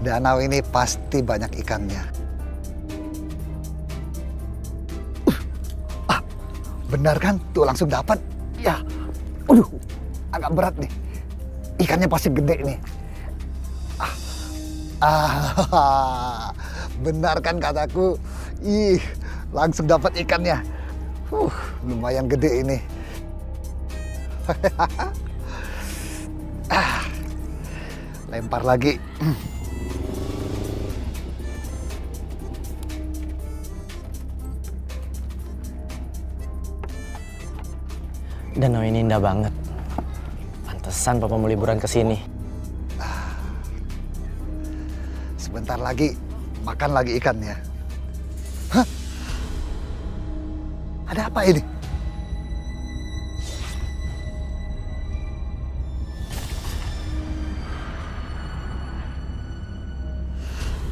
Danau ini pasti banyak ikannya. Benar kan? Tuh langsung dapat. Ya, aduh, agak berat nih. Ikannya pasti gede nih. Benar kan kataku? Ih, langsung dapat ikannya. Lumayan gede ini. Lempar lagi. Danau ini indah banget. Pantesan Papa mau liburan ke sini. Sebentar lagi makan lagi ikannya. Hah? Ada apa ini?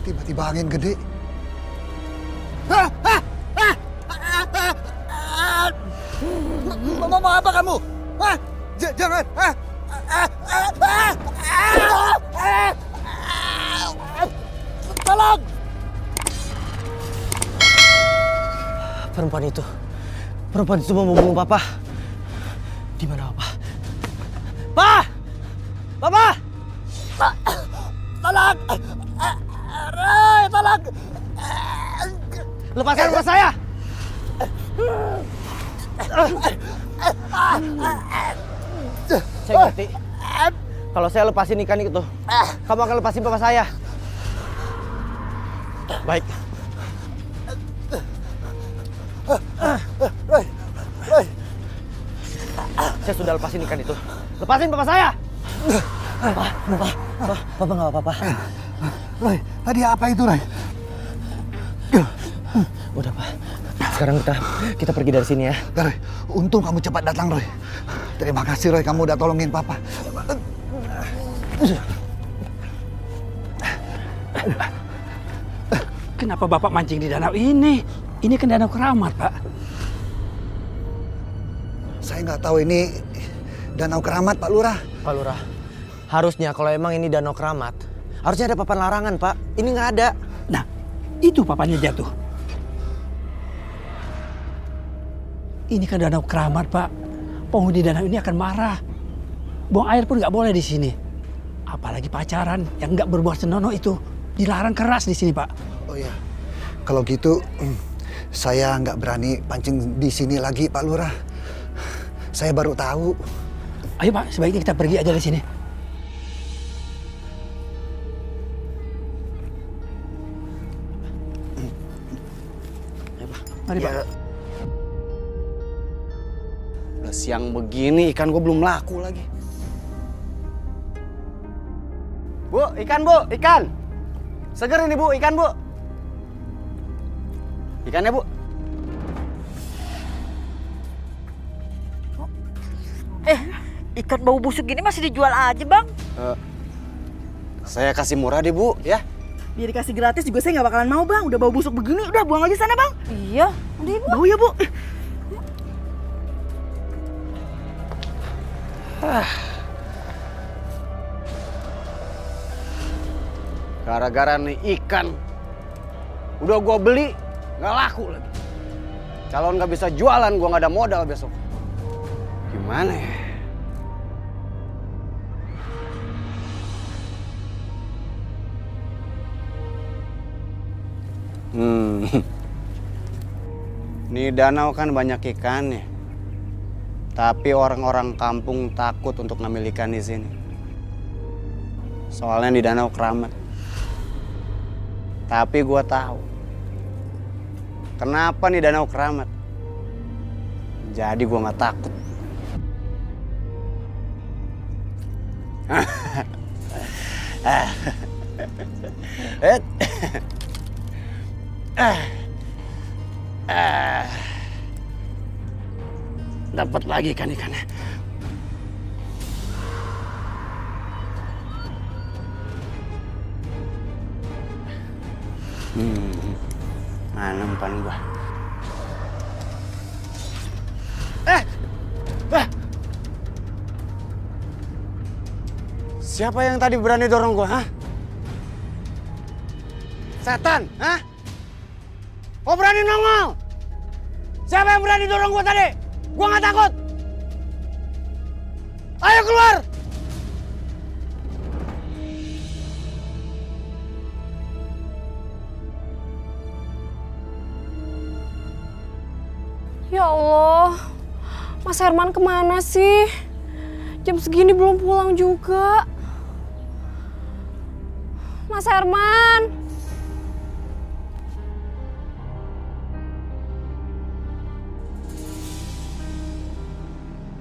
Tiba-tiba angin gede. Mau apa kamu? Hah? Jangan. Tolong! Perempuan itu mau membunuh Papa. Di mana Papa? Pa! Papa! Tolong! Ray, tolong! Lepaskan Papa saya! Saya ngerti. Kalau saya lepasin ikan itu, kamu akan lepasin Papa saya. Baik. Saya sudah lepasin ikan itu. Lepasin Papa saya! Papa nggak apa-apa. Roy, tadi apa itu, Roy? Udah, Pak. Sekarang kita pergi dari sini ya. Roy, untung kamu cepat datang, Roy. Terima kasih, Roy. Kamu udah tolongin Papa. Kenapa Bapak mancing di danau ini? Ini kan danau keramat, Pak. Saya nggak tahu ini danau keramat, Pak Lurah. Pak Lurah, harusnya kalau emang ini danau keramat, harusnya ada papan larangan, Pak. Ini nggak ada. Nah, itu papannya jatuh. Ini kan danau keramat, Pak. Penghuni danau ini akan marah. Buang air pun nggak boleh di sini. Apalagi pacaran yang nggak berbuat senonoh itu dilarang keras di sini, Pak. Oh ya, kalau gitu saya nggak berani pancing di sini lagi, Pak Lurah. Saya baru tahu. Ayo, Pak, sebaiknya kita pergi aja dari sini. Mari, Pak. Udah siang begini ikan gue belum laku lagi. Bu, ikan Bu, ikan. Seger ini Bu, ikan Bu. Ikannya Bu. Ikan bau busuk gini masih dijual aja, Bang. Saya kasih murah deh Bu, ya. Biar dikasih gratis juga saya nggak bakalan mau, Bang. Udah bau busuk begini, udah buang aja sana, Bang. Iya, udah Ibu. Bau ya, Bu. Gara-gara nih ikan. Udah gua beli, nggak laku lagi. Calon nggak bisa jualan, gua nggak ada modal besok. Gimana ya? Nih danau kan banyak ikannya. Tapi orang-orang kampung takut untuk ngambil ikan di sini. Soalnya di danau keramat. Tapi gua tahu kenapa nih danau keramat. Jadi gua nggak takut. Dapat lagi ikan-ikannya. Mana umpan gua? Siapa yang tadi berani dorong gua, hah? setan, hah? Kau berani nongol? Siapa yang berani dorong gua tadi? Gua nggak takut. Ayo keluar! Ya Allah, Mas Herman kemana sih? Jam segini belum pulang juga. Mas Herman.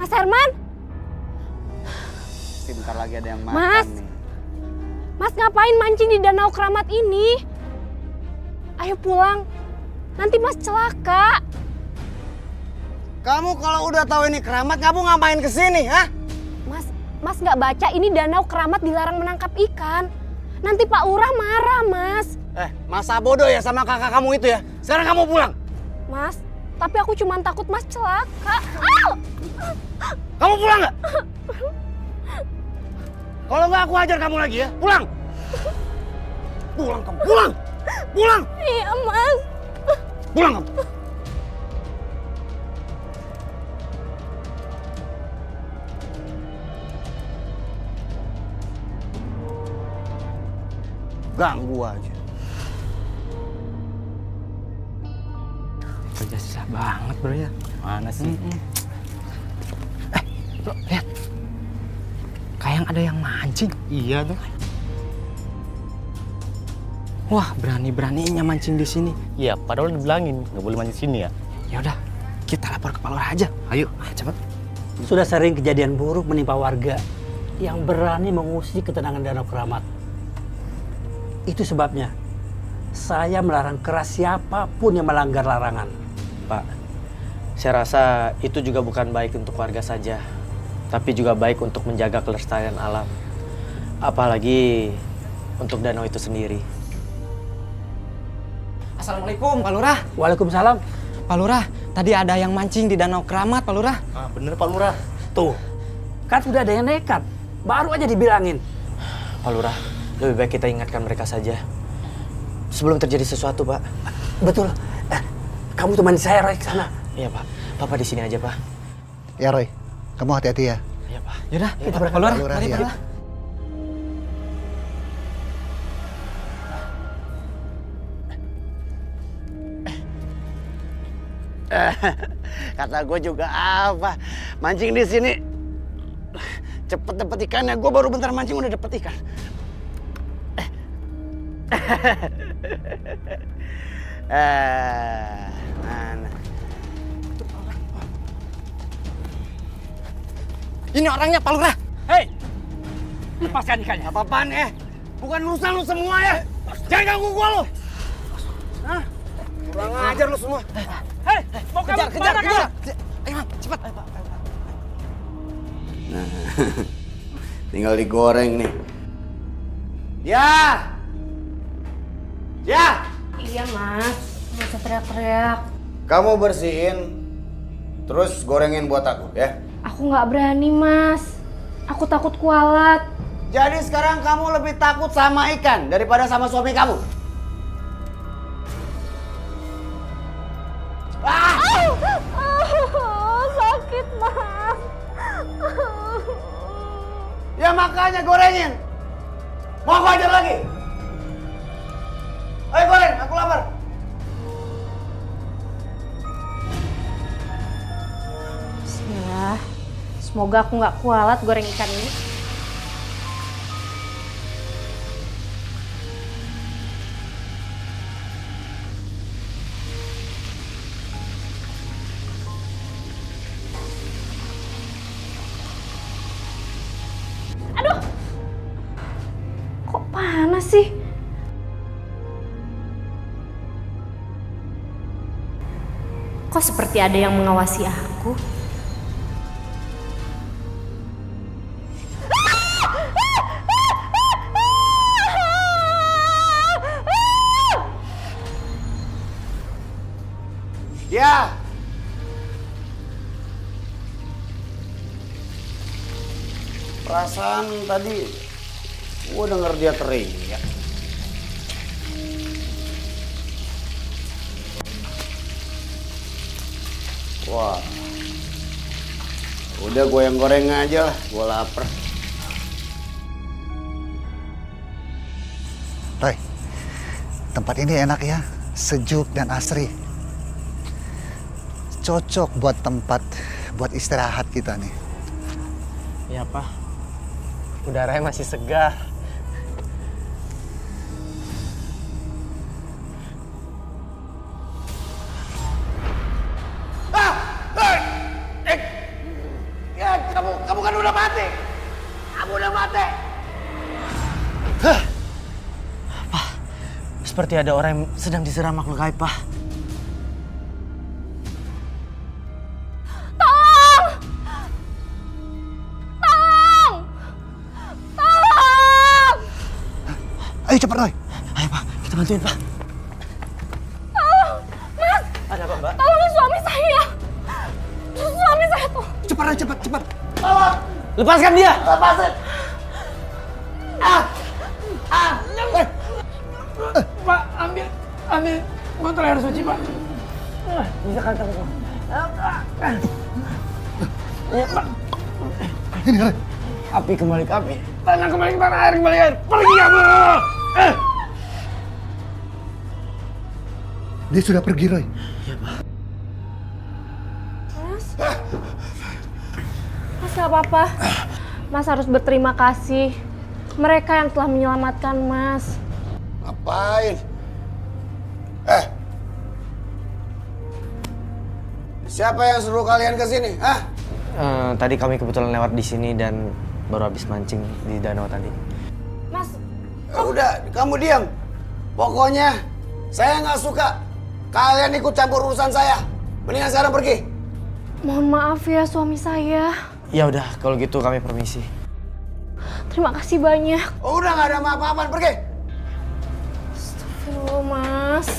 Mas Herman? Bentar lagi ada yang makan Mas. nih. Mas ngapain mancing di Danau Keramat ini? Ayo pulang, nanti Mas celaka. Kamu kalau udah tahu ini keramat, kamu ngapain kesini, hah? Mas nggak baca ini Danau Keramat dilarang menangkap ikan. Nanti Pak Lurah marah, Mas. Masa bodoh ya sama kakak kamu itu ya? Sekarang kamu pulang. Mas, tapi aku cuma takut Mas celaka. Kamu pulang nggak? Kalau nggak aku hajar kamu lagi ya. Pulang. Pulang kamu. Pulang. Pulang. Iya, Mas. Pulang kamu. Ganggu aja. Kerja susah banget bro ya. Mana sih? Bro, lihat. Kayak ada yang mancing. Iya tuh. Wah, berani-beraninya mancing di sini. Iya, padahal dibilangin nggak boleh mancing sini ya. Ya udah, kita lapor ke Pak Lurah aja. Ayo, cepet. Sudah sering kejadian buruk menimpa warga yang berani mengusik ketenangan Danau Keramat. Itu sebabnya saya melarang keras siapapun yang melanggar larangan. Pak, saya rasa itu juga bukan baik untuk warga saja, tapi juga baik untuk menjaga kelestarian alam. Apalagi untuk danau itu sendiri. Assalamualaikum, Pak Lurah. Waalaikumsalam. Pak Lurah, tadi ada yang mancing di Danau Keramat, Pak Lurah. Ah, bener Pak Lurah. Tuh, kan sudah ada yang nekat. Baru aja dibilangin. Pak Lurah, lebih baik kita ingatkan mereka saja. Sebelum terjadi sesuatu, Pak. Betul. Kamu temani saya, Roy, ke sana. Iya, Pak. Papa di sini aja, Pak. Ya Roy, kamu hati-hati ya. Iya, Pak. Yaudah, kita Pak. berangkat. Pak Lurah, Pak Lurah, mari, iya. Pak Lurah. Kata gue juga apa? Mancing di sini cepet dapet ikannya. Gue baru bentar mancing udah dapet ikan. Mana? Ini orangnya, Pak Lurah. Hei, lepaskan ikannya. Apa-apaan ya? Bukan urusan lu semua ya. Jangan ganggu gue lu. Hah? Kurang ajar lu semua. Hei, mau Kejar, kamu kejar, kemana kejar. kamu? Ayo, cepat. Nah, tinggal digoreng nih. Ya! Ya! Iya, Mas. Nggak usah teriak-teriak. Kamu bersihin, terus gorengin buat aku ya. Aku nggak berani, Mas. Aku takut kualat. Jadi sekarang kamu lebih takut sama ikan daripada sama suami kamu? Sakit, Mas. Ya makanya gorengin. Mau aku ajar lagi? Ayo goreng, aku lapar. Bismillah. Semoga aku nggak kualat goreng ikan ini. Aduh, kok panas sih? Kok seperti ada yang mengawasi aku? Ya. Perasaan tadi gua denger dia teriak. Wah. Udah gue yang goreng aja lah, gue lapar. Roy, tempat ini enak ya, sejuk dan asri. Cocok buat tempat buat istirahat kita nih. Iya, Pak. Udaranya masih segar. Kamu kan udah mati. Kamu udah mati. Pak, seperti ada orang yang sedang diserang makhluk gaib, Pak. Ayo cepat Roy. Ayo, Pak. Kita bantuin, Pak. Mas, Ada apa, Mbak? tolongin suami saya. Suami saya tuh. Cepat Roy, cepat, cepat. Lepaskan dia! Lepasin. Pak, ambil botol air suci, Pak. Bisa kan kamu? Ini Roy. Api kembali ke api. Tanah kembali ke tanah, air kembali ke air. Pergi kamu! Dia sudah pergi Roy. Mas gak apa-apa. Mas harus berterima kasih. Mereka yang telah menyelamatkan Mas. Ngapain? Siapa yang suruh kalian ke sini? Hah? Tadi kami kebetulan lewat di sini dan baru habis mancing di danau tadi. Mas, Ya udah, kamu diam. Pokoknya saya nggak suka kalian ikut campur urusan saya. Mendingan sekarang pergi. mohon maaf ya suami saya. Ya udah, kalau gitu kami permisi. Terima kasih banyak. Oh, udah nggak ada apa-apaan, pergi. Astagfirullah, Mas.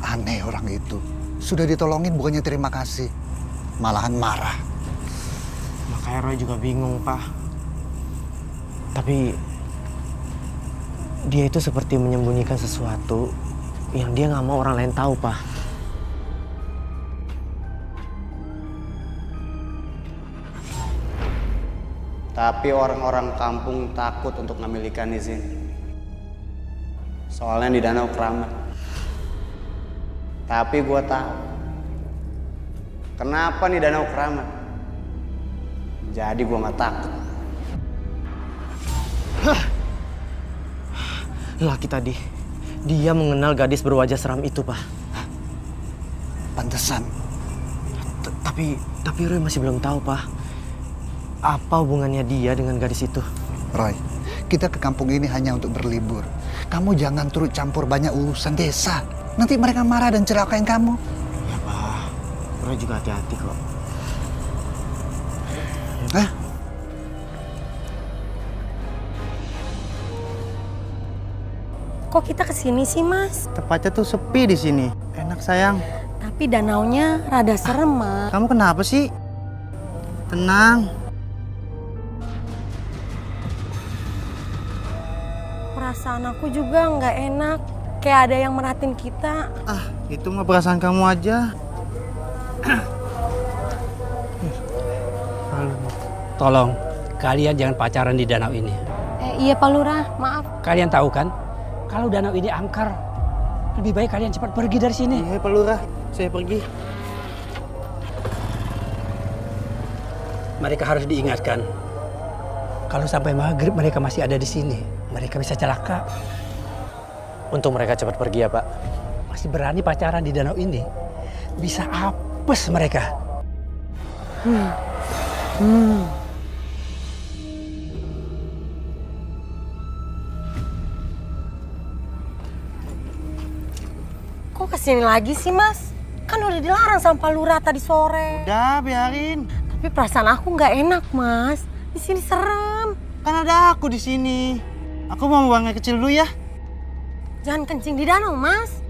Aneh orang itu. Sudah ditolongin bukannya terima kasih. Malahan marah. Makanya Roy juga bingung, Pak. Tapi dia itu seperti menyembunyikan sesuatu yang dia nggak mau orang lain tahu, Pak. Tapi orang-orang kampung takut untuk ngambil ikan di sini. Soalnya di Danau Keramat. Tapi gua tahu kenapa nih Danau Keramat. Jadi gua nggak takut. Laki tadi, dia mengenal gadis berwajah seram itu, Pak. Pantesan. Tapi Roy masih belum tahu, Pak. Apa hubungannya dia dengan gadis itu? Roy, kita ke kampung ini hanya untuk berlibur. Kamu jangan turut campur banyak urusan desa. Nanti mereka marah dan celakain kamu. Ya, Pak. Roy juga hati-hati kok. Hah? Kok kita kesini sih, Mas? Tempatnya tuh sepi di sini. Enak sayang. Tapi danaunya rada serem, Mas. Kamu kenapa sih? Tenang. Perasaan aku juga nggak enak. Kayak ada yang merhatiin kita. Ah, itu mah perasaan kamu aja. Tolong, kalian jangan pacaran di danau ini. Iya Pak Lurah, maaf. Kalian tahu kan, kalau danau ini angker, lebih baik kalian cepat pergi dari sini. Iya Pak Lurah, saya pergi. Mereka harus diingatkan. Kalau sampai maghrib mereka masih ada di sini, mereka bisa celaka. Untung mereka cepat pergi ya, Pak. Masih berani pacaran di danau ini, bisa apes mereka. Kok kesini lagi sih, Mas? Kan udah dilarang sama Pak Lurah tadi sore. Udah, biarin. Tapi perasaan aku nggak enak, Mas. Di sini serem. Kan ada aku di sini. Aku mau buang air kecil dulu ya. Jangan kencing di danau, Mas.